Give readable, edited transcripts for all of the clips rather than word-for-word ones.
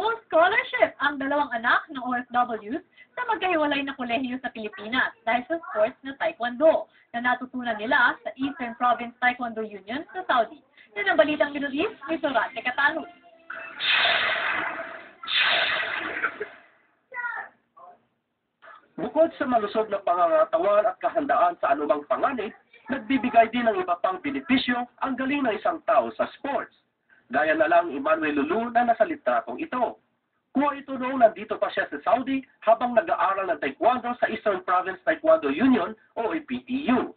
full scholarship ang dalawang anak ng OFWs sa magkahiwalay na kolehiyo sa Pilipinas dahil sa sports na Taekwondo na natutunan nila sa Eastern Province Taekwondo Union sa Saudi. Yan ang balitang Middle East ni Sorate Catano. Bukod sa malusog na pangangatawan at kahandaan sa anumang panganib, nagbibigay din ng iba pang benepisyo ang galing ng isang tao sa sports. Gaya na lang Emmanuel Lulu na nasa litratong ito. Kuha ito noong nandito pa siya sa Saudi habang nag-aaral ng Taekwondo sa Eastern Province Taekwondo Union o EPTU.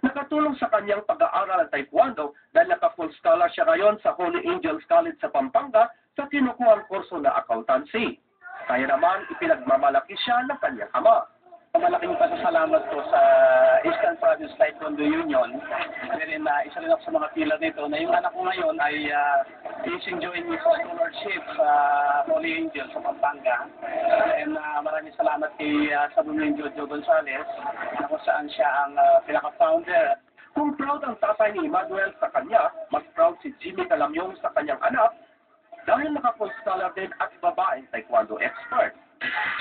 Nakatulong sa kanyang pag-aaral ng Taekwondo dahil naka-full scholar siya ngayon sa Holy Angels College sa Pampanga sa kinukuhang kurso na accountancy. Kaya naman ipinagmamalaki siya ng kanyang ama. Malaking pasasalamat ko sa Eastern Province Taekwondo Union. Wherein isa rin ako sa mga pillar nito na yung anak ko ngayon ay is enjoying his scholarship sa Holy Angel sa Pampanga. And maraming salamat kay Sabunong Jojo Gonzales na kung saan siya ang pinaka-founder. Kung proud ang tatay ni Emmanuel sa kanya, mas proud si Jimmy Calamyong sa kanyang anak dahil naka-full scholar din at babaeng Taekwondo expert.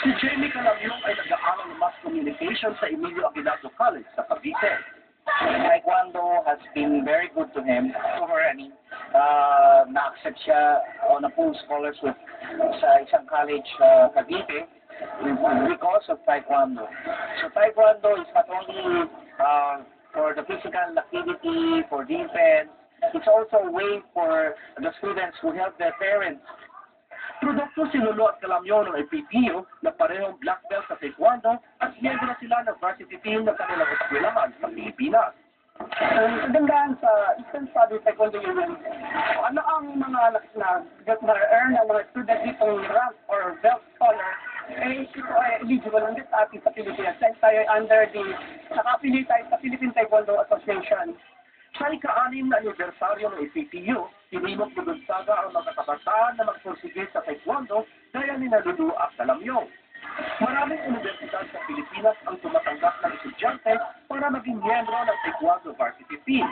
Si Jamie Calamyong ay nag-aaral ng Mass Communication sa Emilio Aguinaldo College sa Cavite. Taekwondo has been very good to him, to her, na-accept siya on a full scholarship sa isang college Cavite because of Taekwondo. So Taekwondo is not only for the physical activity, for defense, it's also a way for the students who help their parents. Produkto si Lulu at Calamyong ng EPTU na parehong black belt sa Taekwondo at miyembro sila ng varsity team ng kanilang eskwelahan sa Pilipinas. Kagandahan sa Eastern Province Taekwondo Union, ano ang mga na-earn ng mga student ditong rank or belt scholar, ito ay eligible lang din sa ating sa Pilipinas. Since tayo ay under the naka-affiliate tayo sa Philippine Taekwondo Association. Sa ika-6 na anibersaryo ng EPTU, tinimok ni Gonzaga ang mga kabataan na magpursige sa Taekwondo gaya ni Lulu at Calamyong. Maraming universidad sa Pilipinas ang tumatanggap ng estudyante para maging miyembro ng Taekwondo varsity team.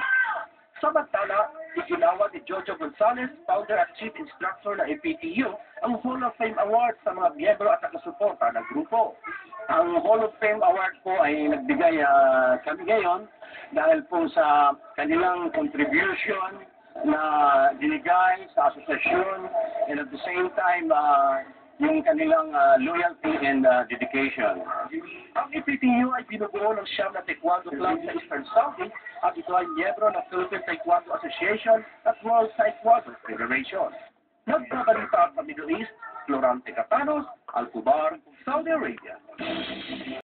Samantala, iginawa ni Jojo Gonzales, founder at chief instructor ng EPTU, ang Hall of Fame Award sa mga miyembro at nakasuporta ng grupo. Ang Hall of Fame Award po ay nagbigay kami ngayon dahil po sa kanilang contribution na dinigay sa asosasyon and at the same time yung kanilang loyalty and dedication. Ang EPTU ay binubuo ng siyam na Taekwondo club sa Eastern Saudi at ito ay miyembro ng Philippine Taekwondo Association at World Taekwondo Federation. Nagbabalita sa Middle East, Florante Catanos, Al-Kubar, Saudi Arabia.